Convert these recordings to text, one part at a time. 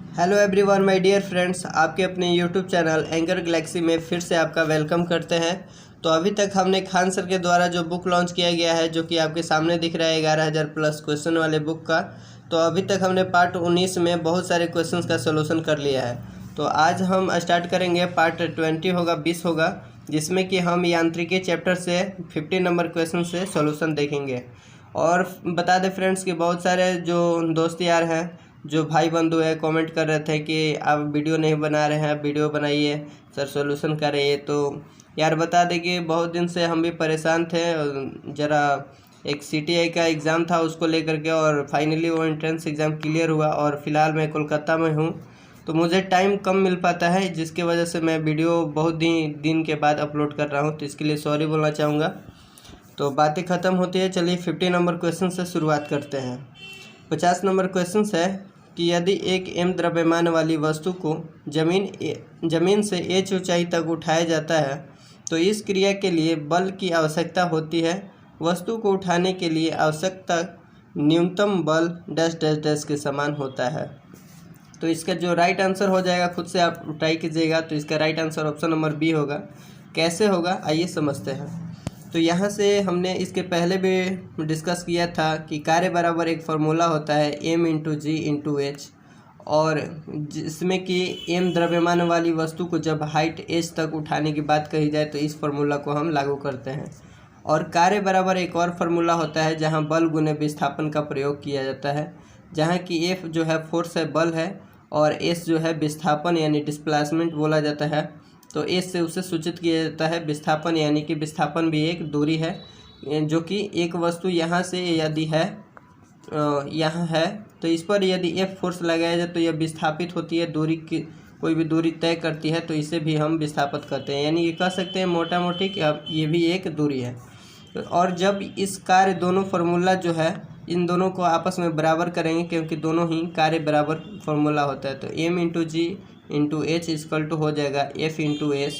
Hello everyone my dear friends, आपके अपने YouTube channel anchor Galaxy में फिर से आपका वेलकम करते हैं। तो अभी तक हमने खान सर के द्वारा जो बुक लॉन्च किया गया है, जो कि आपके सामने दिख रहा है 11,000 प्लस क्वेश्चन वाले बुक का, तो अभी तक हमने पार्ट 19 में बहुत सारे क्वेश्चंस का सोल्यूशन कर लिया है। तो आज हम स्टार्ट करेंगे पार्ट 20 होगा, 20 होगा, जिसमें कि हम यांत्रिकी चैप्टर से 50 नंबर क्वेश्चन से सोल्यूशन देखेंगे। और बता दें फ्रेंड्स कि बहुत सारे जो दोस्त यार हैं, जो भाई बंधु है, कमेंट कर रहे थे कि आप वीडियो नहीं बना रहे हैं, वीडियो बनाइए सर, सॉल्यूशन करिए। तो यार बता दें कि बहुत दिन से हम भी परेशान थे। ज़रा एक CTI का एग्ज़ाम था, उसको लेकर के, और फाइनली वो एंट्रेंस एग्ज़ाम क्लियर हुआ। और फिलहाल मैं कोलकाता में हूँ, तो मुझे टाइम कम मिल पाता है, जिसकी वजह से मैं वीडियो बहुत दिन के बाद अपलोड कर रहा हूँ। तो इसके लिए सॉरी बोलना चाहूँगा। तो बातें ख़त्म होती है, चलिए 50 नंबर क्वेश्चन से शुरुआत करते हैं। 50 नंबर क्वेश्चन है कि यदि एक m द्रव्यमान वाली वस्तु को जमीन से h ऊंचाई तक उठाया जाता है, तो इस क्रिया के लिए बल की आवश्यकता होती है। वस्तु को उठाने के लिए आवश्यकता न्यूनतम बल डैश डैश डैश के समान होता है। तो इसका जो राइट आंसर हो जाएगा, खुद से आप ट्राई कीजिएगा। तो इसका right answer option number B होगा। कैसे होगा आइए समझते हैं। तो यहाँ से हमने इसके पहले भी डिस्कस किया था कि कार्य बराबर एक फार्मूला होता है m into G into H, और जिसमें कि m द्रव्यमान वाली वस्तु को जब हाइट h तक उठाने की बात कही जाए तो इस फार्मूला को हम लागू करते हैं। और कार्य बराबर एक और फार्मूला होता है जहाँ बल गुने विस्थापन का प्रयोग किया जाता है, जहाँ कि F जो है फोर्स है, बल है, और S जो है विस्थापन यानी डिस्प्लेसमेंट बोला जाता है। तो S से उसे सूचित किया जाता है विस्थापन, यानी कि विस्थापन भी एक दूरी है, जो कि एक वस्तु यहाँ से यदि है, यहाँ है, तो इस पर यदि F फोर्स लगाया जाए तो यह विस्थापित होती है, दूरी की कोई भी दूरी तय करती है, तो इसे भी हम विस्थापित करते हैं। यानी ये कह सकते हैं मोटा मोटी कि अब ये भी एक दूरी है। और जब इस कार्य दोनों फार्मूला जो है, इन दोनों को आपस में बराबर करेंगे, क्योंकि दोनों ही कार्य बराबर फार्मूला होता है। तो m into G into H equal to हो जाएगा F इंटू एस।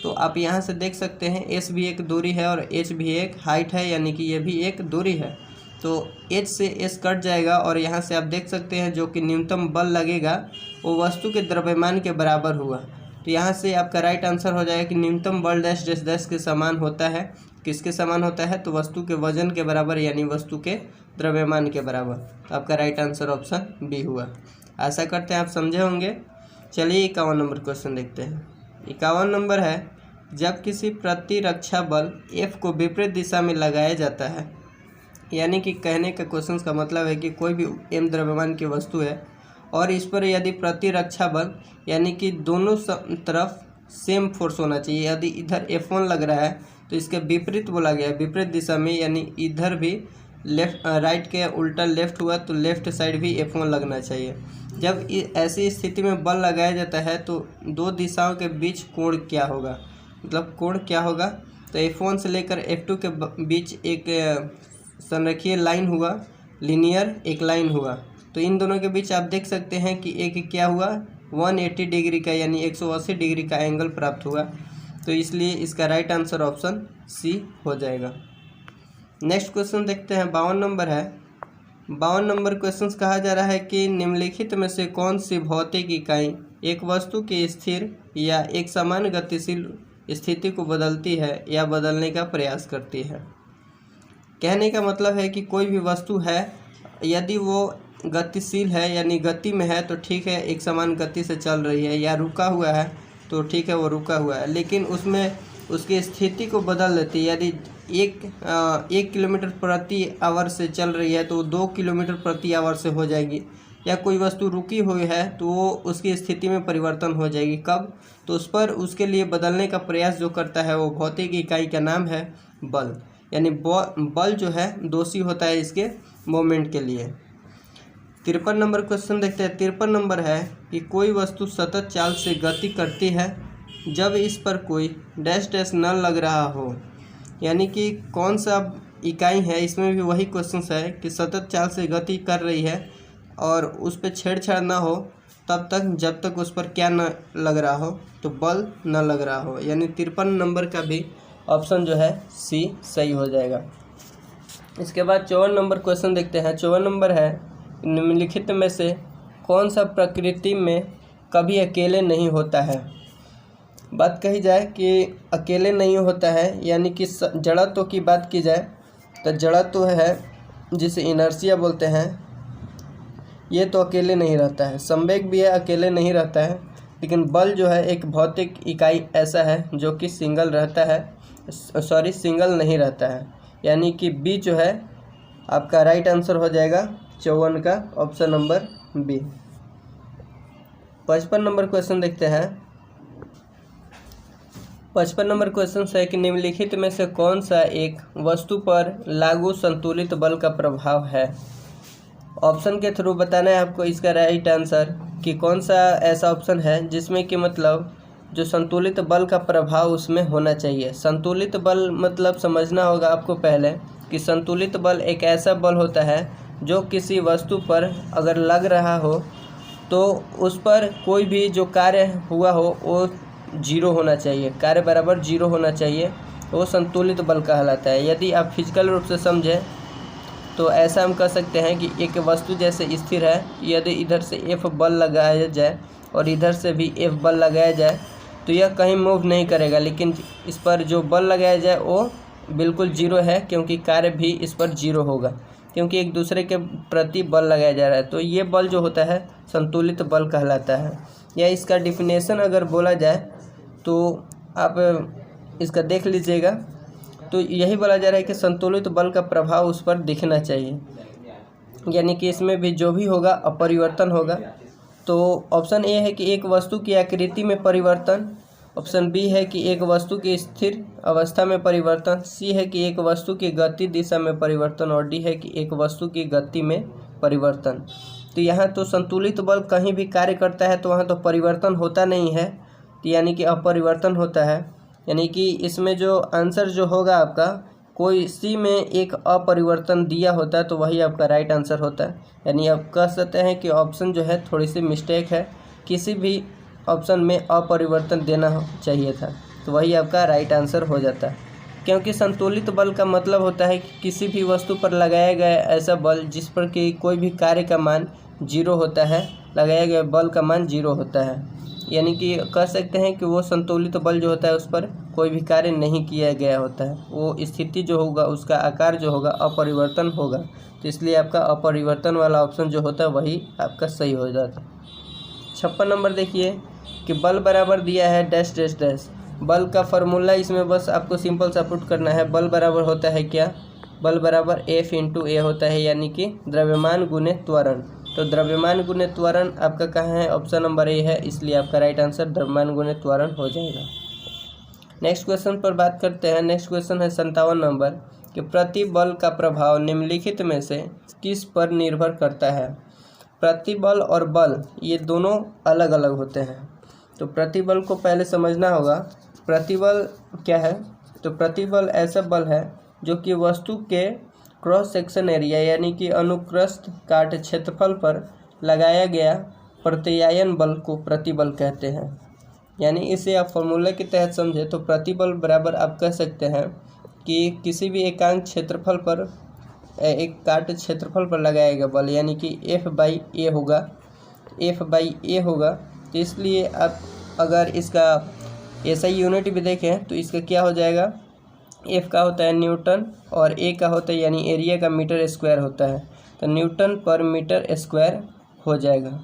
तो आप यहाँ से देख सकते हैं S भी एक दूरी है और H भी एक हाइट है, यानी कि ये भी एक दूरी है। तो H से S कट जाएगा, और यहाँ से आप देख सकते हैं जो कि न्यूनतम बल लगेगा वो वस्तु के द्रव्यमान के बराबर हुआ। तो यहाँ से आपका राइट आंसर हो जाएगा कि न्यूनतम बल डैश डैश डैश के समान होता है। किसके समान होता है? तो वस्तु के वजन के बराबर, यानी वस्तु के द्रव्यमान के बराबर। तो आपका राइट आंसर ऑप्शन बी हुआ। आशा करते हैं आप समझे होंगे। चलिए 51 नंबर क्वेश्चन देखते हैं। 51 नंबर है, जब किसी प्रतिरक्षा बल F को विपरीत दिशा में लगाया जाता है, यानी कि कहने का क्वेश्चन का मतलब है कि कोई भी m द्रव्यमान की वस्तु है और इस पर यदि प्रतिरक्षा बल, यानी कि दोनों तरफ सेम फोर्स होना चाहिए। यदि इधर F1 लग रहा है तो इसके विपरीत बोला गया है, विपरीत दिशा में, यानी इधर भी लेफ्ट राइट के उल्टा लेफ्ट हुआ तो लेफ्ट साइड भी F1 लगना चाहिए। जब ऐसी स्थिति में बल लगाया जाता है तो दो दिशाओं के बीच कोण क्या होगा, मतलब कोण क्या होगा? तो F1 से लेकर F2 के बीच एक संरेखीय लाइन हुआ, लीनियर एक लाइन हुआ। तो इन दोनों के बीच आप देख सकते हैं कि एक क्या हुआ, 180 डिग्री का, यानी 180 डिग्री का एंगल प्राप्त हुआ। तो इसलिए इसका राइट आंसर ऑप्शन सी हो जाएगा। नेक्स्ट क्वेश्चन देखते हैं। 52 नंबर है। 52 नंबर क्वेश्चन कहा जा रहा है कि निम्नलिखित में से कौन सी भौतिक इकाई एक वस्तु की स्थिर या एक समान गतिशील स्थिति को बदलती है या बदलने का प्रयास करती है। कहने का मतलब है कि कोई भी वस्तु है, यदि वो गतिशील है यानी गति में है तो ठीक है, एक समान गति से चल रही है, या रुका हुआ है तो ठीक है वो रुका हुआ है, लेकिन उसमें उसकी स्थिति को बदल देती है। यदि 1 किलोमीटर प्रति आवर से चल रही है तो 2 किलोमीटर प्रति आवर से हो जाएगी, या कोई वस्तु रुकी हुई है तो वो उसकी स्थिति में परिवर्तन हो जाएगी। कब? तो उस पर उसके लिए बदलने का प्रयास जो करता है वो भौतिक इकाई का नाम है बल। यानी बल जो है दोषी होता है इसके मोमेंट के लिए। 53 नंबर क्वेश्चन देखते हैं। 53 नंबर है कि कोई वस्तु सतत चाल से गति करती है जब इस पर कोई डैश डैश न लग रहा हो, यानी कि कौन सा इकाई है, इसमें भी वही क्वेश्चन है कि सतत चाल से गति कर रही है और उस पर छेड़छाड़ ना हो तब तक, जब तक उस पर क्या न लग रहा हो, तो बल न लग रहा हो। यानी 53 नंबर का भी ऑप्शन जो है सी सही हो जाएगा। इसके बाद 54 नंबर क्वेश्चन देखते हैं। 54 नंबर है, निम्नलिखित में से कौन सा प्रकृति में कभी अकेले नहीं होता है। बात कही जाए कि अकेले नहीं होता है, यानी कि जड़त्व की बात की जाए तो जड़त्व है जिसे इनर्शिया बोलते हैं, ये तो अकेले नहीं रहता है। संवेग भी है, अकेले नहीं रहता है। लेकिन बल जो है एक भौतिक इकाई ऐसा है जो कि सिंगल रहता है, सिंगल नहीं रहता है। यानी कि बी जो है आपका राइट आंसर हो जाएगा 54 का, option number B. 55 number question देखते हैं। 55 नंबर क्वेश्चन है कि निम्नलिखित में से कौन सा एक वस्तु पर लागू संतुलित बल का प्रभाव है। ऑप्शन के थ्रू बताना है आपको इसका राइट आंसर कि कौन सा ऐसा ऑप्शन है जिसमें कि मतलब जो संतुलित बल का प्रभाव उसमें होना चाहिए। संतुलित बल मतलब समझना होगा आपको पहले कि संतुलित बल एक ऐसा बल होता है जो किसी वस्तु पर अगर लग रहा हो तो उस पर कोई भी जो कार्य हुआ हो वो जीरो होना चाहिए, कार्य बराबर जीरो होना चाहिए, वो संतुलित बल कहलाता है। यदि आप फिजिकल रूप से समझें तो ऐसा हम कह सकते हैं कि एक वस्तु जैसे स्थिर है, यदि इधर से F बल लगाया जाए और इधर से भी F बल लगाया जाए तो यह कहीं मूव नहीं करेगा, लेकिन इस पर जो बल लगाया जाए वो बिल्कुल जीरो है, क्योंकि कार्य भी इस पर जीरो होगा, क्योंकि एक दूसरे के प्रति बल लगाया जा रहा है। तो ये बल जो होता है संतुलित बल कहलाता है। या इसका डिफिनेशन अगर बोला जाए तो आप इसका देख लीजिएगा, तो यही बोला जा रहा है कि संतुलित बल का प्रभाव उस पर दिखना चाहिए, यानी कि इसमें भी जो भी होगा अपरिवर्तन होगा। तो ऑप्शन ए है कि एक वस्तु की आकृति में परिवर्तन, ऑप्शन बी है कि एक वस्तु की स्थिर अवस्था में परिवर्तन, सी है कि एक वस्तु की गति दिशा में परिवर्तन और डी है कि एक वस्तु की गति में परिवर्तन। तो यहाँ तो संतुलित बल कहीं भी कार्य करता है तो वहाँ तो परिवर्तन होता नहीं है, तो यानी कि अपरिवर्तन होता है। यानी कि इसमें जो आंसर जो होगा आपका कोई सी में एक अपरिवर्तन दिया होता है तो वही आपका राइट आंसर होता है। यानी आप कह सकते हैं कि ऑप्शन जो है थोड़ी सी मिस्टेक है, किसी भी ऑप्शन में अपरिवर्तन देना चाहिए था, तो वही आपका राइट आंसर हो जाता है। क्योंकि संतुलित बल का मतलब होता है कि किसी भी वस्तु पर लगाया गया ऐसा बल जिस पर कि कोई भी कार्य का मान जीरो होता है, लगाया गया बल का मान जीरो होता है। यानी कि कह सकते हैं कि वो संतुलित बल जो होता है उस पर कोई भी कार्य नहीं किया गया होता है, वो स्थिति जो होगा उसका आकार जो होगा अपरिवर्तन होगा। तो इसलिए आपका अपरिवर्तन वाला ऑप्शन जो होता है वही आपका सही हो जाता है। 56 नंबर देखिए कि बल बराबर दिया है डैश डैश डैश। बल का फार्मूला इसमें बस आपको सिंपल सा पुट करना है। बल बराबर होता है क्या, बल बराबर F × A होता है, यानी कि द्रव्यमान गुने त्वरण। तो द्रव्यमान गुने त्वरण आपका कहाँ है, ऑप्शन नंबर ए है, इसलिए आपका राइट आंसर द्रव्यमान गुने त्वरण हो जाएगा। नेक्स्ट क्वेश्चन पर बात करते हैं। नेक्स्ट क्वेश्चन है 57 नंबर कि प्रतिबल का प्रभाव निम्नलिखित में से किस पर निर्भर करता है। प्रतिबल और बल ये दोनों अलग अलग होते हैं, तो प्रतिबल को पहले समझना होगा। प्रतिबल क्या है, तो प्रतिबल ऐसा बल है जो कि वस्तु के क्रॉस सेक्शन एरिया यानी कि अनुप्रस्थ काट क्षेत्रफल पर लगाया गया प्रत्यायन बल को प्रतिबल कहते हैं। यानी इसे आप फॉर्मूला के तहत समझे तो प्रतिबल बराबर आप कह सकते हैं कि किसी भी एकांक क्षेत्रफल पर एक काट क्षेत्रफल पर लगाया गया बल, यानी कि F/A होगा, F/A होगा। तो इसलिए आप अगर इसका ऐसा यूनिट भी देखें तो इसका क्या हो जाएगा, F का होता है न्यूटन और A का होता है यानी एरिया का मीटर स्क्वायर होता है, तो न्यूटन पर मीटर स्क्वायर हो जाएगा।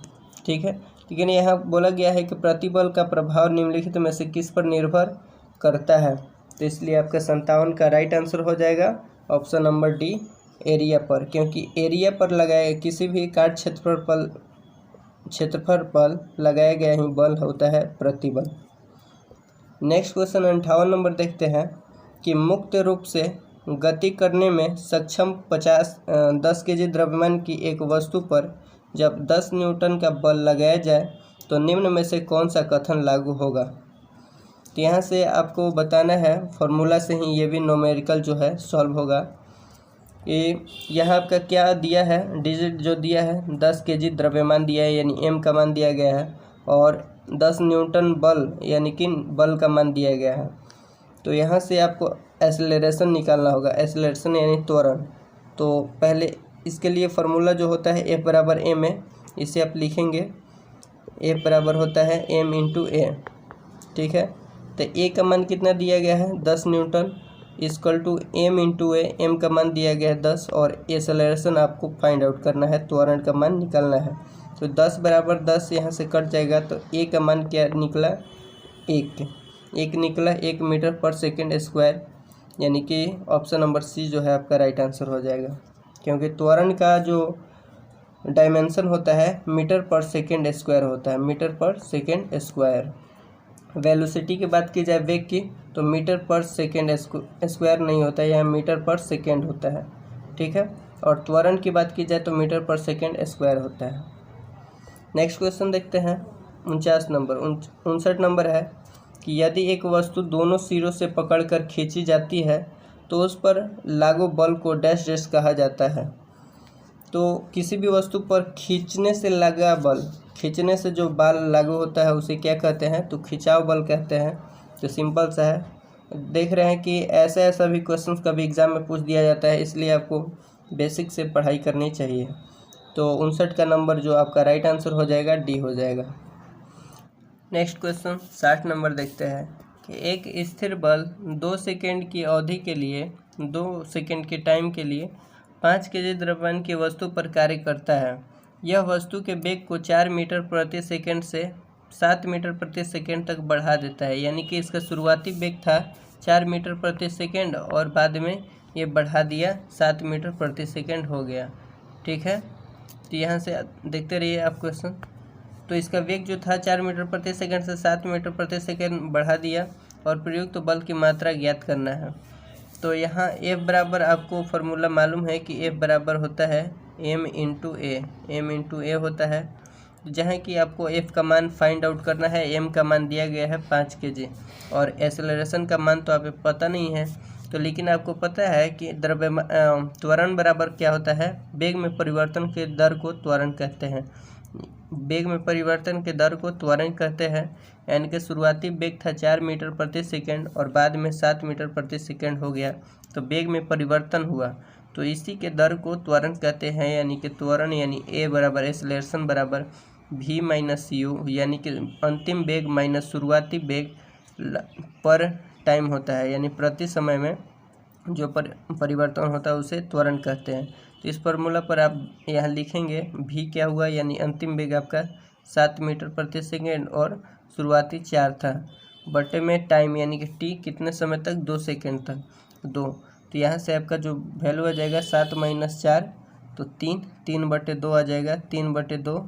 ठीक है, लेकिन यहाँ बोला गया है कि प्रतिबल का प्रभाव निम्नलिखित में से किस पर निर्भर करता है, तो इसलिए आपका 57 का राइट आंसर हो जाएगा ऑप्शन नंबर डी, एरिया पर। क्योंकि एरिया पर लगाया किसी भी काट क्षेत्रफल पर लगाया गया ही बल होता है प्रतिबल। नेक्स्ट क्वेश्चन 58 नंबर देखते हैं कि मुक्त रूप से गति करने में सक्षम 10 केजी द्रव्यमान की एक वस्तु पर जब 10 न्यूटन का बल लगाया जाए तो निम्न में से कौन सा कथन लागू होगा। तो यहाँ से आपको बताना है, फॉर्मूला से ही ये भी न्यूमेरिकल जो है सॉल्व होगा। कि यहाँ आपका क्या दिया है, डिजिट जो दिया है 10 केजी द्रव्यमान दिया है यानी m का मान दिया गया है, और 10 न्यूटन बल यानी कि बल का मान दिया गया है। तो यहाँ से आपको एक्सेलरेशन निकालना होगा, एक्सेलरेशन यानी त्वरण। तो पहले इसके लिए फार्मूला जो होता है F = m है, इसे आप लिखेंगे F बराबर होता है m इंटू ए। ठीक है, तो A का मान कितना दिया गया है 10 newton equal to m into A. m का मान दिया गया है 10 और एक्सेलरेशन आपको फाइंड आउट करना है, त्वरण का मान निकालना है। तो 10 बराबर 10 यहाँ से कट जाएगा, तो A का मान क्या निकला 1 निकला 1 मीटर पर सेकेंड स्क्वायर, यानी कि ऑप्शन नंबर सी जो है आपका राइट आंसर हो जाएगा, क्योंकि त्वरण का जो डायमेंशन होता है मीटर पर सेकेंड स्क्वायर होता है, मीटर पर सेकेंड स्क्वायर। वेलोसिटी की बात की जाए वेग की, तो मीटर पर सेकेंड स्क्वायर नहीं होता है, यहाँ मीटर पर सेकेंड होता है। ठीक है, और त्वरण की बात की जाए तो मीटर पर सेकेंड स्क्वायर होता है। नेक्स्ट क्वेश्चन देखते हैं 59 नंबर है कि यदि एक वस्तु दोनों सिरों से पकड़कर खींची जाती है तो उस पर लागू बल को डैश डैश कहा जाता है। तो किसी भी वस्तु पर खींचने से लगा बल, खींचने से जो बल लागू होता है उसे क्या कहते हैं, तो खिंचाव बल कहते हैं। तो सिंपल सा है, देख रहे हैं कि ऐसा भी क्वेश्चन कभी एग्जाम में पूछ दिया जाता है, इसलिए आपको बेसिक से पढ़ाई करनी चाहिए। तो 59 का नंबर जो आपका राइट आंसर हो जाएगा डी हो जाएगा। नेक्स्ट क्वेश्चन 60 नंबर देखते हैं कि एक स्थिर बल 2 सेकेंड की अवधि के लिए 2 सेकेंड के टाइम के लिए 5 केजी द्रव्यमान की वस्तु पर कार्य करता है। यह वस्तु के वेग को 4 मीटर प्रति सेकेंड से 7 मीटर प्रति सेकेंड तक बढ़ा देता है, यानी कि इसका शुरुआती वेग था 4 मीटर प्रति सेकेंड और बाद में ये बढ़ा दिया 7 मीटर प्रति सेकेंड हो गया। ठीक है, तो यहाँ से देखते रहिए आप क्वेश्चन। तो इसका वेग जो था 4 मीटर प्रति सेकेंड से 7 मीटर प्रति सेकेंड बढ़ा दिया और प्रयुक्त बल की मात्रा ज्ञात करना है। तो यहाँ F बराबर आपको फार्मूला मालूम है कि F बराबर होता है m इंटू ए होता है, जहाँ कि आपको F का मान फाइंड आउट करना है। m का मान दिया गया है 5 kg और एक्सेलरेशन का मान तो आपको पता नहीं है, तो लेकिन आपको पता है कि त्वरण बराबर क्या होता है, वेग में परिवर्तन के दर को त्वरण कहते हैं। वेग में परिवर्तन के दर को त्वरण कहते हैं, यानी कि शुरुआती वेग था 4 मीटर प्रति सेकेंड और बाद में 7 मीटर प्रति सेकेंड हो गया, तो वेग में परिवर्तन हुआ, तो इसी के दर को त्वरण कहते हैं। यानी कि त्वरण यानी ए बराबर एक्सेलरेशन बराबर v माइनस यू, यानी कि अंतिम वेग माइनस शुरुआती वेग पर टाइम होता है, यानी प्रति समय में जो परिवर्तन होता है उसे त्वरण कहते हैं। तो इस फार्मूला पर आप यहाँ लिखेंगे v क्या हुआ, यानी अंतिम वेग आपका 7 मीटर प्रति सेकेंड और शुरुआती 4 था, बटे में टाइम यानी कि t कितने समय तक 2 सेकेंड तक 2। तो यहाँ से आपका जो वैल्यू आ जाएगा 7 माइनस 4 तो 3 बटे 2 आ जाएगा, 3 बटे 2।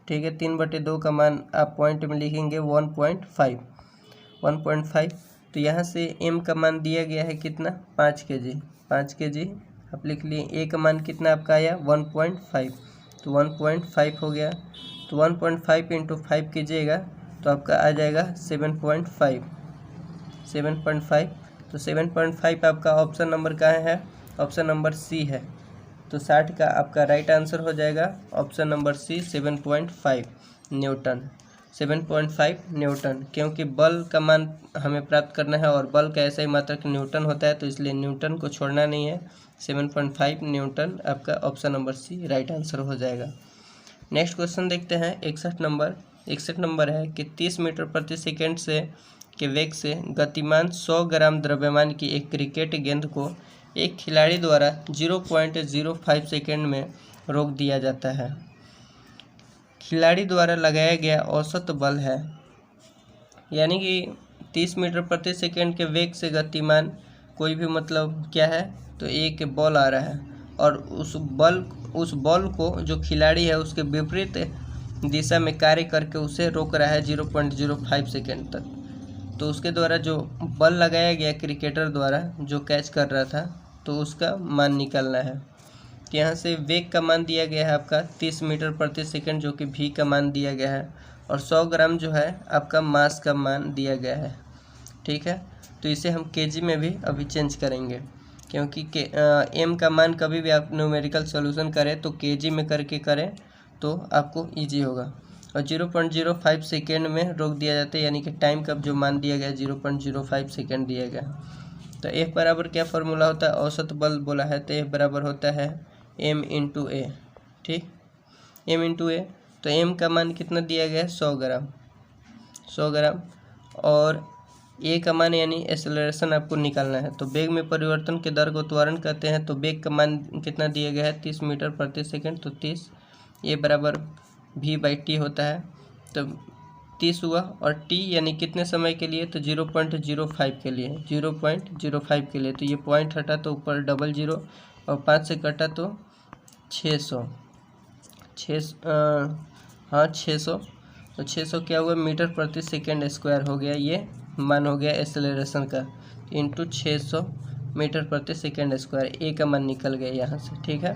ठीक है, 3 बटे 2 का मान आप पॉइंट में लिखेंगे 1.5। तो यहाँ से m का मान दिया गया है कितना 5 kg आप लिख लिए। a का मान कितना आपका आया 1.5, तो 1.5 हो गया। तो 1.5 इंटू 5 कीजिएगा तो आपका आ जाएगा 7.5। तो 7.5 आपका ऑप्शन नंबर कहाँ है, ऑप्शन नंबर सी है। तो 60 का आपका राइट आंसर हो जाएगा option number C 7.5 newton. 7.5 newton, क्योंकि बल का मान हमें प्राप्त करना है और बल का ऐसा ही मात्रक न्यूटन होता है, तो इसलिए न्यूटन को छोड़ना नहीं है। 7.5 न्यूटन आपका option number C right answer हो जाएगा। नेक्स्ट क्वेश्चन देखते हैं 61 नंबर है कि 30 मीटर प्रति सेकेंड से के वेग से गतिमान 100 ग्राम द्रव्यमान की एक क्रिकेट गेंद को एक खिलाड़ी द्वारा 0.05 सेकेंड में रोक दिया जाता है। खिलाड़ी द्वारा लगाया गया औसत बल है, यानी कि 30 मीटर प्रति सेकेंड के वेग से गतिमान कोई भी मतलब क्या है, तो एक बॉल आ रहा है और उस बॉल को जो खिलाड़ी है उसके विपरीत दिशा में कार्य करके उसे रोक रहा है 0.05 सेकेंड तक। तो उसके द्वारा जो बल लगाया गया क्रिकेटर द्वारा जो कैच कर रहा था, तो उसका मान निकालना है। तो यहाँ से वेग का मान दिया गया है आपका 30 मीटर प्रति सेकेंड, जो कि v का मान दिया गया है, और 100 ग्राम जो है आपका मास का मान दिया गया है। ठीक है, तो इसे हम केजी में भी अभी चेंज करेंगे, क्योंकि m का मान कभी भी आप न्यूमेरिकल सॉल्यूशन करें तो केजी में करके करें तो आपको इजी होगा। और 0.05 सेकेंड में रोक दिया जाता है, यानी कि टाइम का जो मान दिया गया 0.05 सेकेंड दिया गया। तो F बराबर क्या फार्मूला होता है, औसत बल बोला है, तो F बराबर होता है m इंटू ए। ठीक, m इंटू ए, तो m का मान कितना दिया गया है 100 ग्राम, 100 ग्राम। और a का मान यानी एक्सेलरेशन आपको निकालना है। तो वेग में परिवर्तन के दर को त्वरण कहते हैं। तो वेग का मान कितना दिया गया है 30 मीटर प्रति सेकंड। तो 30 a बराबर v/t होता है। तो 30 हुआ और t यानी कितने समय के लिए, तो 0.05 के लिए, 0.05 के लिए। तो ये पॉइंट हटा तो ऊपर डबल जीरो और 5 से कटा तो 600, 600। तो 600 क्या हुआ, मीटर प्रति सेकेंड स्क्वायर हो गया। ये मान हो गया एक्सेलरेशन का, इंटू 600 मीटर प्रति सेकेंड स्क्वायर। ए का मान निकल गया यहाँ से। ठीक है,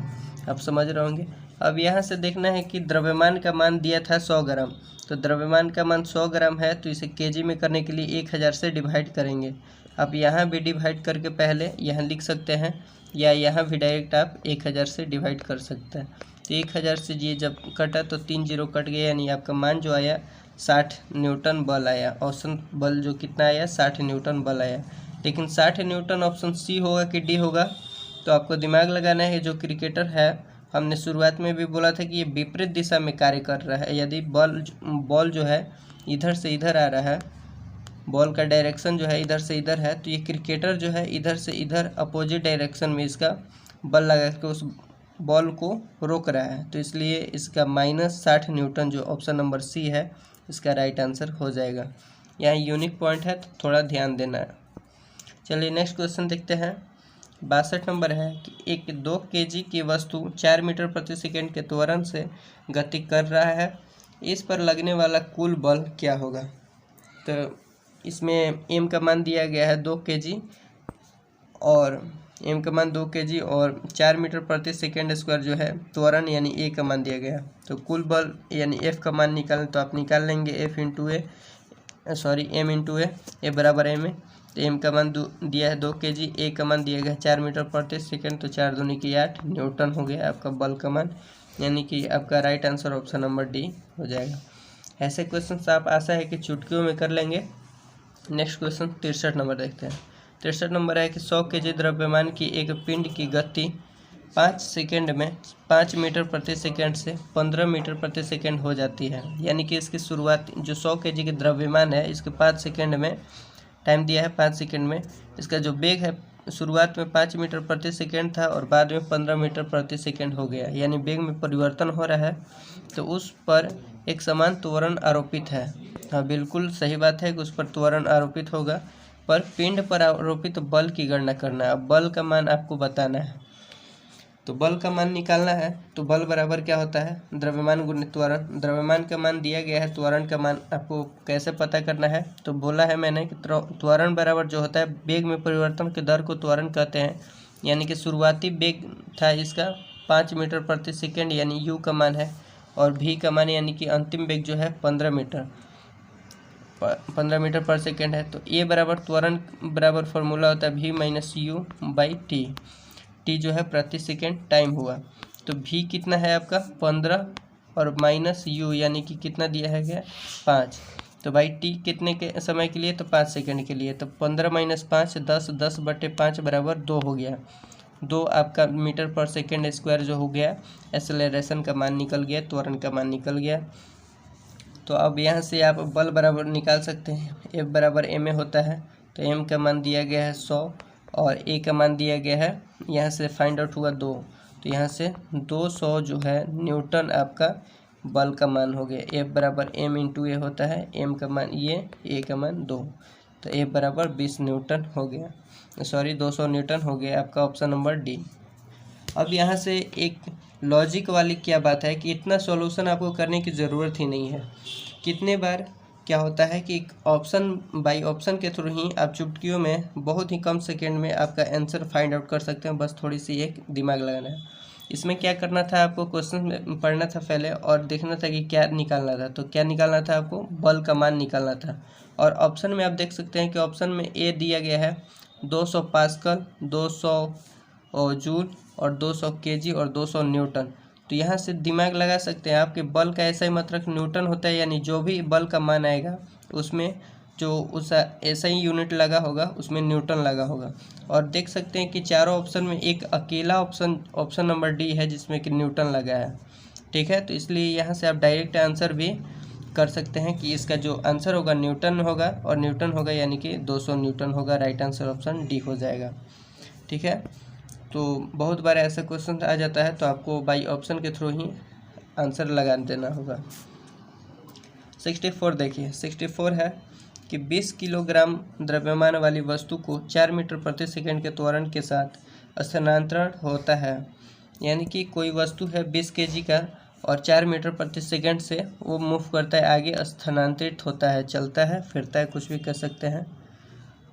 आप समझ रहे होंगे। अब यहाँ से देखना है कि द्रव्यमान का मान दिया था 100 ग्राम। तो द्रव्यमान का मान 100 ग्राम है, तो इसे केजी में करने के लिए 1000 से डिवाइड करेंगे। अब यहाँ भी डिवाइड करके पहले यहाँ लिख सकते हैं, या यहाँ भी डायरेक्ट आप 1000 से डिवाइड कर सकते हैं। तो 1000 से ये जब कटा तो 3 जीरो कट गया, यानी आपका मान जो आया 60 न्यूटन बल आया। औसत बल जो कितना आया 60 न्यूटन बल आया। लेकिन 60 न्यूटन ऑप्शन सी होगा कि डी होगा, तो आपको दिमाग लगाना है। जो क्रिकेटर है, हमने शुरुआत में भी बोला था कि ये विपरीत दिशा में कार्य कर रहा है। यदि बॉल जो है इधर से इधर आ रहा है, बॉल का डायरेक्शन जो है इधर से इधर है, तो ये क्रिकेटर जो है इधर से इधर अपोजिट डायरेक्शन में इसका बल लगा के उस बॉल को रोक रहा है। तो इसलिए इसका -60 न्यूटन जो ऑप्शन नंबर सी है इसका राइट आंसर हो जाएगा। यहाँ यूनिक पॉइंट है, तो थोड़ा ध्यान देना है। चलिए नेक्स्ट क्वेश्चन देखते हैं। 62 नंबर है कि एक 2 kg की वस्तु 4 मीटर प्रति सेकेंड के त्वरण से गति कर रहा है, इस पर लगने वाला कुल बल क्या होगा। तो इसमें m का मान दिया गया है 2 kg और m का मान 2 kg और 4 मीटर प्रति सेकेंड स्क्वायर जो है त्वरण यानी a का मान दिया गया। तो कुल बल यानी F का मान निकालें, तो आप निकाल लेंगे m इंटू a बराबर m है। तो m का मान दिया है 2 kg, a का मान दिया गया 4 मीटर प्रति सेकेंड। तो 4 दूनी की 8 न्यूटन हो गया आपका बल का मान, यानी कि आपका right answer option number D हो जाएगा। ऐसे क्वेश्चन आप आशा है कि चुटकियों में कर लेंगे। नेक्स्ट क्वेश्चन 63 नंबर देखते हैं। 63 नंबर है कि 100 kg द्रव्यमान की एक पिंड की गति 5 सेकेंड में 5 मीटर प्रति सेकेंड से 15 मीटर प्रति सेकेंड हो जाती है। यानी कि इसकी शुरुआत जो 100 kg की द्रव्यमान है, इसके 5 सेकेंड में टाइम दिया है, 5 सेकेंड में इसका जो वेग है शुरुआत में 5 मीटर प्रति सेकेंड था और बाद में 15 मीटर प्रति सेकेंड हो गया। यानी वेग में परिवर्तन हो रहा है, तो उस पर एक समान त्वरण आरोपित है। हाँ, बिल्कुल सही बात है कि उस पर त्वरण आरोपित होगा, पर पिंड पर आरोपित बल की गणना करना है। अब बल का मान आपको बताना है, तो बल का मान निकालना है। तो बल बराबर क्या होता है, द्रव्यमान गुणित त्वरण। द्रव्यमान का मान दिया गया है, त्वरण का मान आपको कैसे पता करना है। तो बोला है मैंने कि त्वरण बराबर जो होता है वेग में परिवर्तन के दर को त्वरण कहते हैं। यानी कि शुरुआती वेग था इसका 5 मीटर प्रति सेकेंड, यानी u का मान है, और v का मान यानी कि अंतिम वेग जो है 15 मीटर पर सेकेंड है। तो a बराबर त्वरण बराबर फॉर्मूला होता है v - u/t। t जो है प्रति सेकेंड टाइम हुआ। तो v कितना है आपका 15 और -u यानी कि कितना दिया है क्या 5। तो भाई t कितने के समय के लिए, तो 5 सेकेंड के लिए। तो 15 - 5 10, 10/5 बराबर 2 हो गया। 2 आपका मीटर पर सेकेंड स्क्वायर जो हो गया, एक्सेलरेशन का मान निकल गया, त्वरण का मान निकल गया। तो अब यहाँ से आप बल बराबर निकाल सकते हैं। F बराबर ma होता है। तो m का मान दिया गया है 100 और a का मान दिया गया है, यहाँ से फाइंड आउट हुआ 2। तो यहाँ से 200 जो है न्यूटन आपका बल का मान हो गया। F बराबर m इंटू a होता है, m का मान ये, a का मान 2। तो F बराबर 20 न्यूटन हो गया, 200 न्यूटन हो गया आपका ऑप्शन नंबर डी। अब यहाँ से एक लॉजिक वाली क्या बात है कि इतना सॉल्यूशन आपको करने की ज़रूरत ही नहीं है। कितने बार क्या होता है कि ऑप्शन बाय ऑप्शन के थ्रू ही आप चुटकियों में बहुत ही कम सेकेंड में आपका आंसर फाइंड आउट कर सकते हैं। बस थोड़ी सी एक दिमाग लगाना है। इसमें क्या करना था, आपको क्वेश्चन में पढ़ना था पहले और देखना था कि क्या निकालना था। तो क्या निकालना था आपको, बल का मान निकालना था। और ऑप्शन में आप देख सकते हैं कि ऑप्शन में ए दिया गया है 200 पास्कल, 200 जूल और 200 केजी और 200 न्यूटन। तो यहाँ से दिमाग लगा सकते हैं आपके बल का ऐसा ही मतलब न्यूटन होता है, यानी जो भी बल का मान आएगा उसमें जो उस ऐसा ही यूनिट लगा होगा उसमें न्यूटन लगा होगा। और देख सकते हैं कि चारों ऑप्शन में एक अकेला ऑप्शन नंबर डी है जिसमें कि न्यूटन लगा है। ठीक है। तो इसलिए यहाँ से आप डायरेक्ट आंसर भी कर सकते हैं कि इसका जो आंसर होगा न्यूटन होगा, और न्यूटन होगा यानी कि 200 न्यूटन होगा। राइट आंसर ऑप्शन डी हो जाएगा। ठीक है। तो बहुत बार ऐसा क्वेश्चन आ जाता है, तो आपको बाई ऑप्शन के थ्रू ही आंसर लगा देना होगा। 64 देखिए, 64 है कि 20 किलोग्राम द्रव्यमान वाली वस्तु को 4 मीटर प्रति सेकंड के त्वरण के साथ स्थानांतरण होता है। यानी कि कोई वस्तु है 20 केजी का और 4 मीटर प्रति सेकंड से वो मूव करता है, आगे स्थानांतरित होता है, चलता है, फिरता है, कुछ भी कर सकते हैं।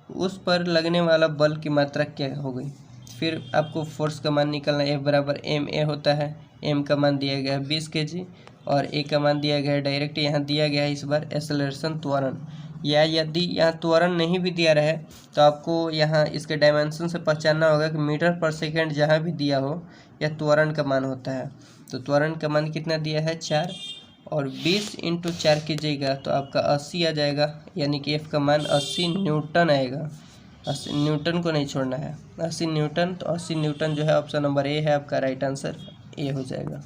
उस पर लगने वाला बल की मात्रा क्या हो गई। फिर आपको फोर्स का मान निकालना है। F बराबर ma होता है। m का मान दिया गया है 20 kg और a का मान दिया गया है डायरेक्ट यहाँ दिया गया है इस बार एक्सेलरेशन त्वरण। या यदि यहाँ त्वरण नहीं भी दिया रहे तो आपको यहाँ इसके डायमेंशन से पहचानना होगा कि मीटर पर सेकंड जहाँ भी दिया हो यह त्वरण का मान होता है। तो त्वरण का मान कितना दिया है 4, और 20 इंटू 4 कीजिएगा तो आपका 80 आ जाएगा, यानी कि F का मान 80 न्यूटन आएगा। 80 न्यूटन को नहीं छोड़ना है, 80 न्यूटन। तो 80 न्यूटन जो है ऑप्शन नंबर ए है आपका, राइट आंसर ए हो जाएगा।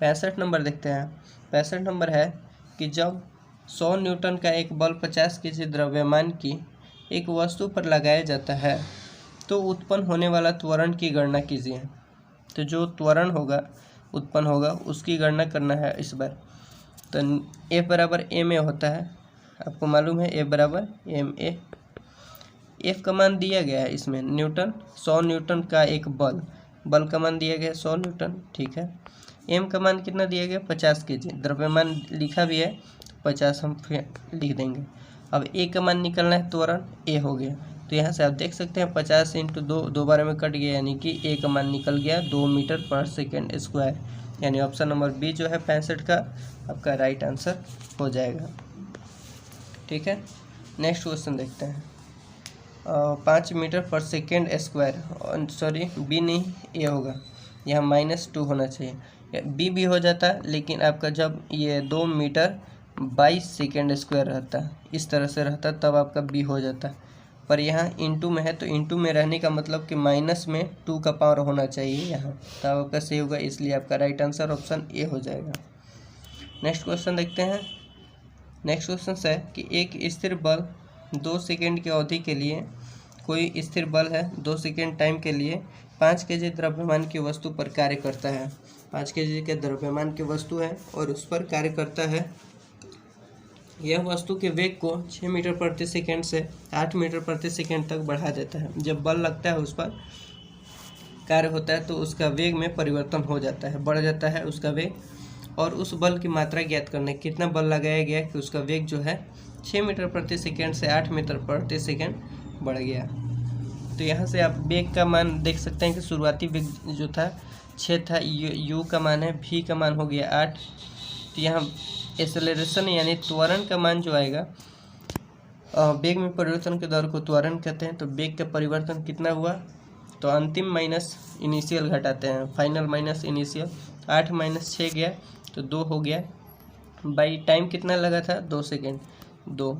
65 नंबर देखते हैं। 65 नंबर है कि जब 100 न्यूटन का एक बल 50 केजी द्रव्यमान की एक वस्तु पर लगाया जाता है तो उत्पन्न होने वाला त्वरण की गणना कीजिए। तो जो त्वरण होगा उत्पन्न होगा उसकी गणना करना है इस बार। तो F बराबर ma होता है, आपको मालूम है F बराबर ma। F का मान दिया गया है इसमें न्यूटन, 100 न्यूटन का एक बल का मान दिया गया है 100 न्यूटन। ठीक है। m का मान कितना दिया गया 50 केजी, द्रव्यमान लिखा भी है 50 हम लिख देंगे। अब a का मान निकलना है, त्वरण a हो गया। तो यहाँ से आप देख सकते हैं 50 इंटू 2 दो बार में कट गया, यानी कि a का मान निकल गया 2 मीटर पर सेकेंड स्क्वायर। यानी ऑप्शन नंबर बी जो है 65 का आपका राइट आंसर हो जाएगा। ठीक है। नेक्स्ट क्वेश्चन देखते हैं। 5 मीटर पर सेकेंड स्क्वायर, सॉरी बी नहीं ए होगा, यहाँ -2 होना चाहिए। बी भी हो जाता लेकिन आपका जब ये 2 मीटर 22 सेकेंड स्क्वायर रहता, इस तरह से रहता तब आपका बी हो जाता, पर यहाँ इंटू में है तो इंटू में रहने का मतलब कि माइनस में 2 का पावर होना चाहिए यहाँ, तब आपका सही होगा, इसलिए आपका राइट आंसर ऑप्शन ए हो जाएगा। नेक्स्ट क्वेश्चन देखते हैं। नेक्स्ट क्वेश्चन है कि एक स्थिर बल 2 सेकेंड की अवधि के लिए, कोई स्थिर बल है 2 सेकेंड टाइम के लिए 5 केजी द्रव्यमान की वस्तु पर कार्य करता है। 5 केजी के द्रव्यमान की वस्तु है और उस पर कार्य करता है। यह वस्तु के वेग को 6 मीटर प्रति सेकेंड से 8 मीटर प्रति सेकेंड तक बढ़ा देता है। जब बल लगता है उस पर कार्य होता है तो उसका वेग में परिवर्तन हो जाता है, बढ़ जाता है उसका वेग, और उस बल की मात्रा ज्ञात करना है, कितना बल लगाया गया कि उसका वेग जो है 6 मीटर प्रति सेकेंड से 8 मीटर प्रति सेकेंड बढ़ गया। तो यहाँ से आप वेग का मान देख सकते हैं कि शुरुआती वेग जो था 6 था, u का मान है, v का मान हो गया 8। तो यहाँ एक्सेलरेशन यानी त्वरण का मान जो आएगा, वेग में परिवर्तन के दर को त्वरण कहते हैं। तो वेग का परिवर्तन कितना हुआ, तो अंतिम माइनस इनिशियल घटाते हैं, फाइनल माइनस इनिशियल। 8 माइनस 6 गया तो 2 हो गया। बाई टाइम कितना लगा था 2 सेकेंड, 2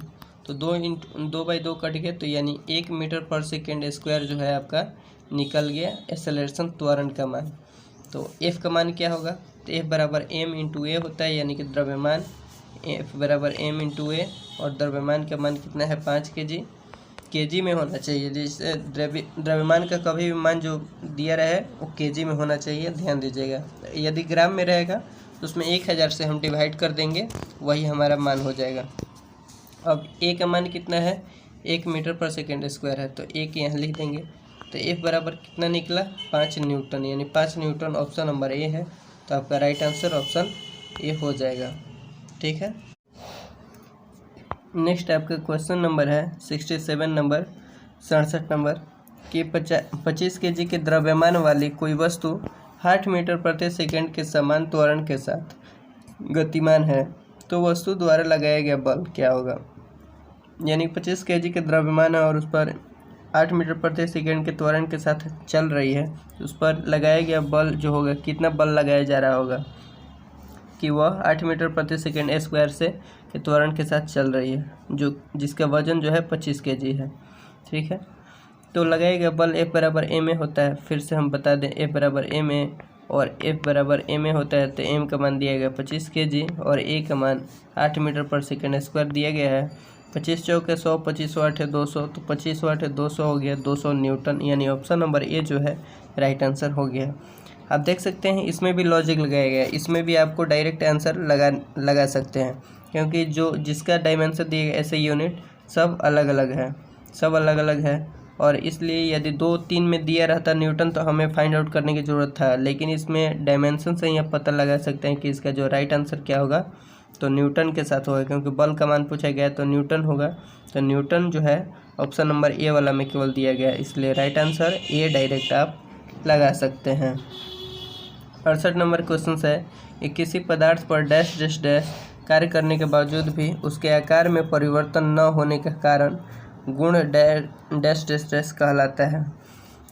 तो 2/2 कट गया, तो यानी 1 मीटर पर सेकेंड स्क्वायर जो है आपका निकल गया एक्सेलरेशन त्वरण का मान। तो F का मान क्या होगा, तो F बराबर m इंटू ए होता है, यानी कि द्रव्यमान F बराबर m इंटू ए, और द्रव्यमान का मान कितना है 5 केजी में होना चाहिए। जैसे द्रव्यमान का कभी भी मान जो दिया रहे वो केजी में होना चाहिए, ध्यान दीजिएगा। यदि ग्राम में रहेगा तो उसमें 1000 से हम डिवाइड कर देंगे, वही हमारा मान हो जाएगा। अब a का मान कितना है 1 मीटर पर सेकेंड स्क्वायर है, तो 1 यहाँ लिख देंगे। तो F बराबर कितना निकला 5 न्यूटन, यानी 5 न्यूटन ऑप्शन नंबर ए है। तो आपका राइट आंसर ऑप्शन ए हो जाएगा। ठीक है। नेक्स्ट आपका क्वेश्चन नंबर है 67 नंबर, 67 नंबर कि 25 केजी के द्रव्यमान वाली कोई वस्तु 8 मीटर प्रति सेकेंड के समान त्वरण के साथ गतिमान है, तो वस्तु द्वारा लगाया गया बल क्या होगा। यानी 25 केजी के द्रव्यमान है और उस पर 8 मीटर प्रति सेकेंड के त्वरण के साथ चल रही है, तो उस पर लगाया गया बल जो होगा, कितना बल लगाया जा रहा होगा कि वह 8 मीटर प्रति सेकेंड स्क्वायर से के त्वरण के साथ चल रही है, जो जिसका वजन जो है 25 केजी है। ठीक है। तो लगाया गया बल F बराबर ma होता है। फिर से हम बता दें F बराबर ma और F बराबर m में होता है तो m का मान दिया गया 25 kg और a का मान 8 मीटर पर सेकेंड स्क्वायर दिया गया है। 25 चौक है 100, 25 8 है 200, तो 25 8 है 200 हो गया 200 न्यूटन, यानी ऑप्शन नंबर ए जो है राइट आंसर हो गया। आप देख सकते हैं इसमें भी लॉजिक लगाया गया है, इसमें भी आपको डायरेक्ट आंसर लगा सकते हैं, क्योंकि जो जिसका डायमेंशन दिए गए ऐसे यूनिट सब अलग अलग है और इसलिए यदि 2 3 में दिया रहता न्यूटन तो हमें फाइंड आउट करने की ज़रूरत था, लेकिन इसमें डायमेंशन से ही आप पता लगा सकते हैं कि इसका जो राइट आंसर क्या होगा, तो न्यूटन के साथ होगा, क्योंकि बल का मान पूछा गया है तो न्यूटन होगा। तो न्यूटन जो है ऑप्शन नंबर ए वाला में केवल दिया गया है, इसलिए राइट आंसर ए डायरेक्ट आप लगा सकते हैं। 68 नंबर क्वेश्चन है कि किसी पदार्थ पर डैश डैश डैश कार्य करने के बावजूद भी उसके आकार में परिवर्तन न होने के कारण गुण डैश डैश डैश कहलाता है।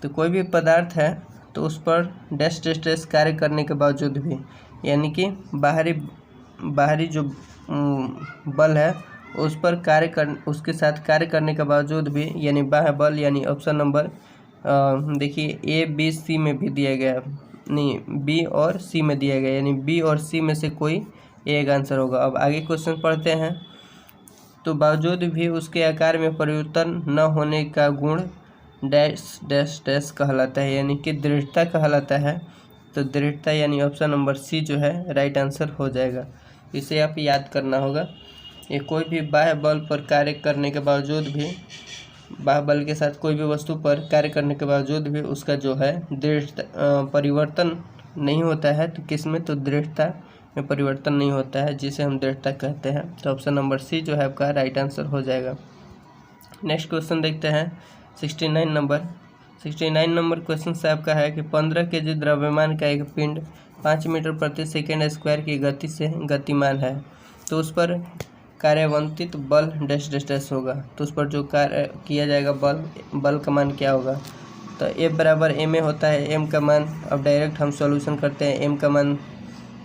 तो कोई भी पदार्थ है तो उस पर डैश डैश डैश कार्य करने के बावजूद भी, यानी कि बाहरी जो बल है उस पर उसके साथ कार्य करने के बावजूद भी, यानी बाह्य बल, यानी ऑप्शन नंबर देखिए ए बी सी में भी दिया गया, नहीं बी और सी में दिया गया, यानी बी और सी में से कोई एक आंसर होगा। अब आगे क्वेश्चन पढ़ते हैं। तो बावजूद भी उसके आकार में परिवर्तन न होने का गुण डैश डैश डैश कहलाता है, यानी कि दृढ़ता कहलाता है। तो दृढ़ता यानी ऑप्शन नंबर सी जो है राइट आंसर हो जाएगा। इसे आप याद करना होगा। ये कोई भी बाह्य बल पर कार्य करने के बावजूद भी, बाह्य बल के साथ कोई भी वस्तु पर कार्य करने के बावजूद भी उसका जो है परिवर्तन नहीं होता है, तो किस में, तो दृढ़ता में परिवर्तन नहीं होता है, जिसे हम दृढ़ता कहते हैं। तो ऑप्शन नंबर सी जो है आपका राइट आंसर हो जाएगा। नेक्स्ट क्वेश्चन देखते हैं 69 नंबर क्वेश्चन से आपका है कि 15 kg द्रव्यमान का एक पिंड 5 मीटर प्रति सेकेंड स्क्वायर की गति से गतिमान है, तो उस पर कार्यान्वित बल डैश डैश डैश होगा। तो उस पर जो कार्य किया जाएगा बल का मान क्या होगा। तो F बराबर m में होता है, m का मान, अब डायरेक्ट हम सॉल्यूशन करते हैं। m का मान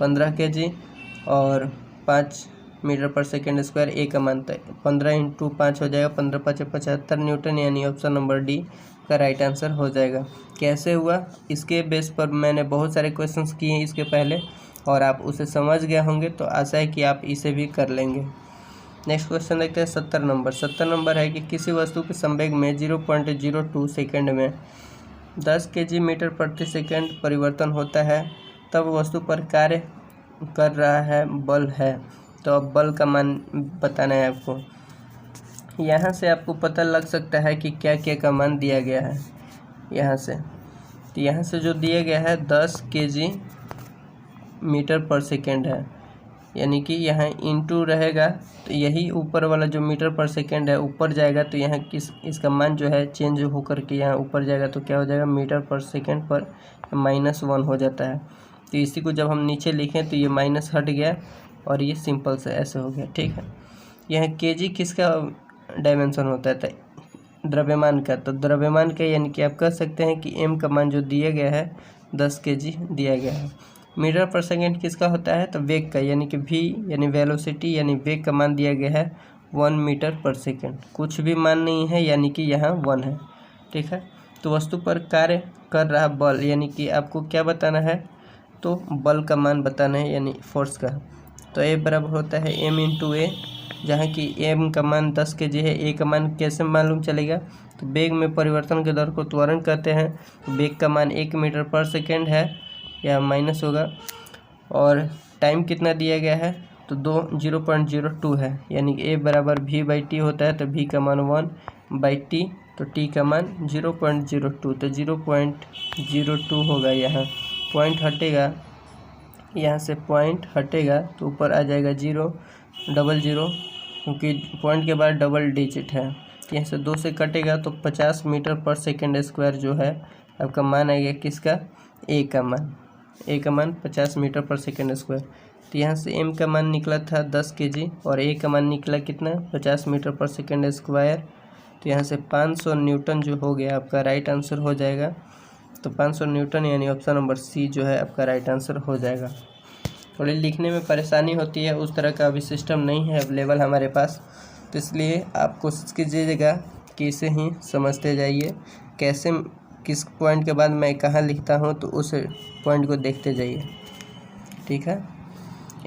15 kg और 5 मीटर पर सेकेंड स्क्वायर, a का मान 15 × 5 हो जाएगा, 15 × 5 = 75 न्यूटन, यानी ऑप्शन नंबर डी का राइट आंसर हो जाएगा। कैसे हुआ, इसके बेस पर मैंने बहुत सारे क्वेश्चंस किए हैं इसके पहले और आप उसे समझ गए होंगे, तो आशा है कि आप इसे भी कर लेंगे। नेक्स्ट क्वेश्चन देखते हैं 70 नंबर है कि किसी वस्तु के संवेग में 0.02 सेकेंड में 10 kg मीटर प्रति सेकेंड परिवर्तन होता है, तब वस्तु पर कार्य कर रहा है बल है। तो अब बल का मान बताना है आपको। यहाँ से आपको पता लग सकता है कि क्या क्या का मान दिया गया है यहाँ से। तो यहाँ से जो दिया गया है 10 kg मीटर पर सेकेंड है, यानी कि यहाँ इंटू रहेगा, तो यही ऊपर वाला जो मीटर पर सेकेंड है ऊपर जाएगा, तो यहाँ इसका मान जो है चेंज होकर के यहाँ ऊपर जाएगा, तो क्या हो जाएगा, मीटर पर सेकेंड पर -1 हो जाता है। तो इसी को जब हम नीचे लिखें तो ये माइनस हट गया और ये सिंपल से ऐसे हो गया, ठीक है। यहाँ kg किसका डायमेंशन होता है, तो द्रव्यमान का। तो द्रव्यमान का यानी कि आप कह सकते हैं कि m का मान जो दिया गया है 10 kg दिया गया है। मीटर पर सेकेंड किसका होता है, तो वेग का, यानी कि v यानी वेलोसिटी यानी वेग का मान दिया गया है 1 मीटर पर सेकेंड। कुछ भी मान नहीं है, यानी कि यहाँ 1 है, ठीक है। तो वस्तु पर कार्य कर रहा बल, यानी कि आपको क्या बताना है, तो बल का मान बताना है, यानी फोर्स का। तो A बराबर होता है m × a, जहाँ की m का मान 10 kg है, a का मान कैसे मालूम चलेगा, तो वेग में परिवर्तन के दर को त्वरण कहते हैं। तो वेग का मान 1 मीटर पर सेकेंड है, या माइनस होगा, और टाइम कितना दिया गया है, तो 0.02 है, यानी कि a बराबर v/t होता है। तो v का मान 1/t, तो t का मान 0.02, तो 0.02 होगा। यहाँ पॉइंट हटेगा, यहाँ से पॉइंट हटेगा तो ऊपर आ जाएगा 000, क्योंकि पॉइंट के बाद डबल डिजिट है। यहाँ से 2 से कटेगा तो 50 मीटर पर सेकेंड स्क्वायर जो है आपका मान आएगा किसका, a का मान 50 मीटर पर सेकेंड स्क्वायर। तो यहाँ से m का मान निकला था 10 kg और a का मान निकला कितना, 50 मीटर पर सेकेंड स्क्वायर। तो यहाँ से 500 न्यूटन जो हो गया आपका राइट आंसर हो जाएगा। तो 500 न्यूटन यानी ऑप्शन नंबर सी जो है आपका राइट आंसर हो जाएगा। थोड़ी लिखने में परेशानी होती है, उस तरह का अभी सिस्टम नहीं है अवेलेबल हमारे पास, तो इसलिए आप कोशिश कीजिएगा कि इसे ही समझते जाइए, कैसे किस पॉइंट के बाद मैं कहाँ लिखता हूँ, तो उस पॉइंट को देखते जाइए। ठीक है।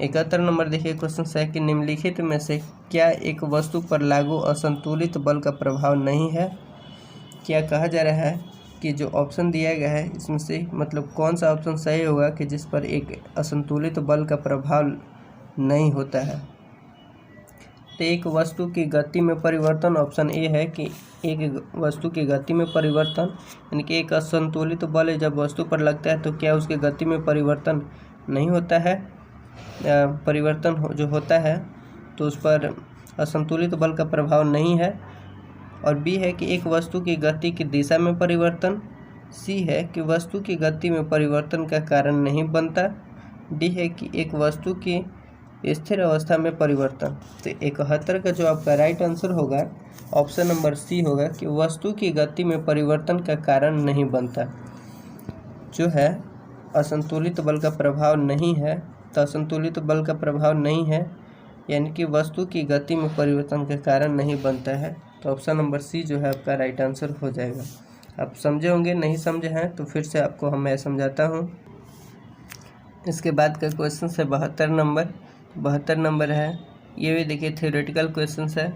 71 नंबर देखिए क्वेश्चन है कि निम्नलिखित में से क्या एक वस्तु पर लागू असंतुलित बल का प्रभाव नहीं है। क्या कहा जा रहा है कि जो ऑप्शन दिया गया है इसमें से मतलब कौन सा ऑप्शन सही होगा कि जिस पर एक असंतुलित बल का प्रभाव नहीं होता है। तो एक वस्तु की गति में परिवर्तन, ऑप्शन ए है कि एक वस्तु की गति में परिवर्तन, यानी कि एक असंतुलित बल जब वस्तु पर लगता है तो क्या उसकी गति में परिवर्तन नहीं होता है, परिवर्तन जो होता है तो उस पर असंतुलित बल का प्रभाव नहीं है। और बी है कि एक वस्तु की गति की दिशा में परिवर्तन। सी है कि वस्तु की गति में परिवर्तन का कारण नहीं बनता। डी है कि एक वस्तु की स्थिर अवस्था में परिवर्तन। तो 71 का जो आपका राइट आंसर होगा ऑप्शन नंबर सी होगा कि वस्तु की गति में परिवर्तन का कारण नहीं बनता। जो है असंतुलित बल का प्रभाव नहीं है, तो असंतुलित बल का प्रभाव नहीं है यानी कि वस्तु की गति में परिवर्तन का कारण नहीं बनता है। तो ऑप्शन नंबर सी जो है आपका राइट आंसर हो जाएगा। आप समझे होंगे, नहीं समझे हैं तो फिर से आपको मैं समझाता हूँ। इसके बाद का क्वेश्चन है 72 नंबर। 72 नंबर है, ये भी देखिए थ्योरेटिकल क्वेश्चन है,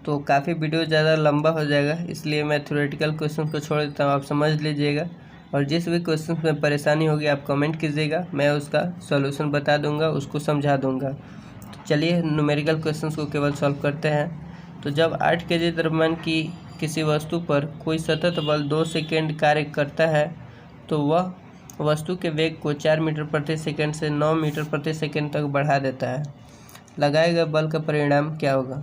तो काफ़ी वीडियो ज़्यादा लंबा हो जाएगा, इसलिए मैं थ्योरेटिकल क्वेश्चन को छोड़ देता हूँ, आप समझ लीजिएगा। और जिस भी क्वेश्चन में परेशानी होगी आप कमेंट कीजिएगा, मैं उसका सॉल्यूशन बता दूंगा, उसको समझा दूंगा। तो चलिए न्यूमेरिकल क्वेश्चंस को केवल सॉल्व करते हैं। तो जब 8 kg द्रव्यमान की किसी वस्तु पर कोई सतत बल 2 सेकेंड कार्य करता है तो वह वस्तु के वेग को 4 मीटर प्रति सेकेंड से 9 मीटर प्रति सेकेंड तक बढ़ा देता है। लगाए गए बल का परिणाम क्या होगा।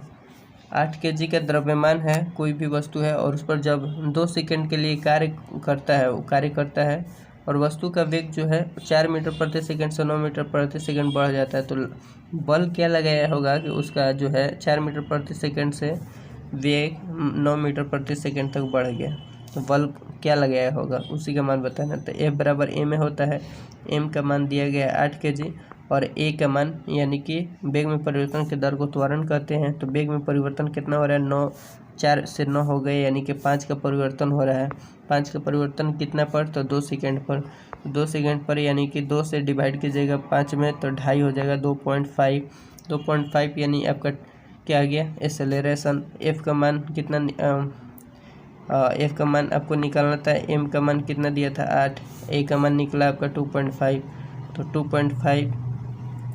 8 kg का द्रव्यमान है, कोई भी वस्तु है, और उस पर जब 2 सेकेंड के लिए कार्य करता है और वस्तु का वेग जो है 4 मीटर प्रति सेकेंड से 9 मीटर प्रति सेकेंड बढ़ जाता है, तो बल क्या लगाया होगा कि उसका जो है 4 मीटर प्रति सेकेंड से वेग 9 मीटर प्रति सेकेंड तक बढ़ गया, तो बल क्या लगाया होगा उसी का मान बताना। तो F बराबर A में होता है, M का मान दिया गया है 8 kg और A का मान यानी कि वेग में परिवर्तन के दर को त्वरण कहते हैं। तो वेग में परिवर्तन कितना हो रहा है, 9, 4 से 9 हो गए, यानी कि 5 का परिवर्तन हो रहा है। 5 का परिवर्तन कितना पर, तो 2 सेकेंड पर। 2 सेकेंड पर यानी कि 2 से डिवाइड कीजिएगा 5 में तो 2.5 हो जाएगा, 2.5। 2.5 यानी आपका क्या आ गया, एक्सेलरेशन। F का मान कितना, F का मान आपको निकालना था, M का मान कितना दिया था 8, A का मान निकला आपका 2.5। तो 2.5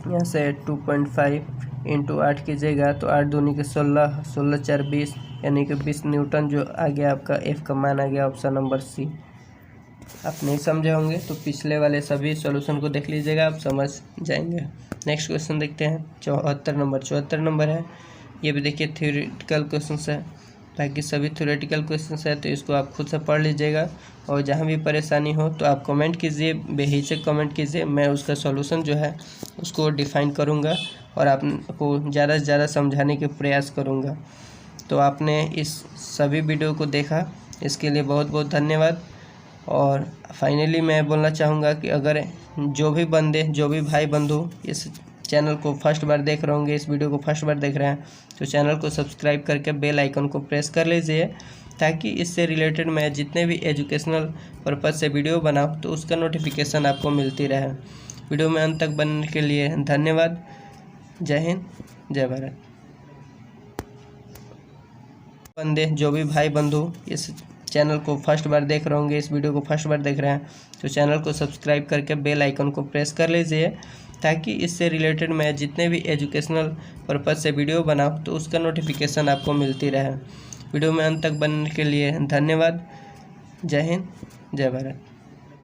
यहाँ से 2.5 इंटू 8 कीजिएगा तो 8 दूनी के 16, 16 4 20 यानी कि 20 न्यूटन जो आ गया आपका F का मान आ गया ऑप्शन नंबर सी। आप नहीं समझे होंगे तो पिछले वाले सभी सॉल्यूशन को देख लीजिएगा, आप समझ जाएंगे। नेक्स्ट क्वेश्चन देखते हैं 74 नंबर। 74 नंबर है, ये भी देखिए थ्योरेटिकल क्वेश्चन है, ताकि सभी थ्योरेटिकल क्वेश्चन है तो इसको आप खुद से पढ़ लीजिएगा। और जहाँ भी परेशानी हो तो आप कमेंट कीजिए, बेहिचक कमेंट कीजिए, मैं उसका सॉल्यूशन जो है उसको डिफ़ाइन करूँगा और आपको ज़्यादा से ज़्यादा समझाने के प्रयास करूँगा। तो आपने इस सभी वीडियो को देखा, इसके लिए बहुत बहुत धन्यवाद। और फाइनली मैं बोलना चाहूँगा कि अगर जो भी भाई बंधु इस चैनल को फर्स्ट बार देख रहे होंगे, इस वीडियो को फर्स्ट बार देख रहे हैं, तो चैनल को सब्सक्राइब करके बेल आइकन को प्रेस कर लीजिए, ताकि इससे रिलेटेड मैं जितने भी एजुकेशनल पर्पज़ से वीडियो बनाऊँ तो उसका नोटिफिकेशन आपको मिलती रहे। वीडियो में अंत तक बनने के लिए धन्यवाद। जय हिंद, जय भारत। जो भी भाई बंधु इस चैनल को फर्स्ट बार देख रहे होंगे, इस वीडियो को फर्स्ट बार देख रहे हैं, तो चैनल को सब्सक्राइब करके बेल आइकन को प्रेस कर लीजिए, ताकि इससे रिलेटेड मैं जितने भी एजुकेशनल पर्पज़ से वीडियो बनाऊँ तो उसका नोटिफिकेशन आपको मिलती रहे। वीडियो में अंत तक बनने के लिए धन्यवाद। जय हिंद, जय भारत।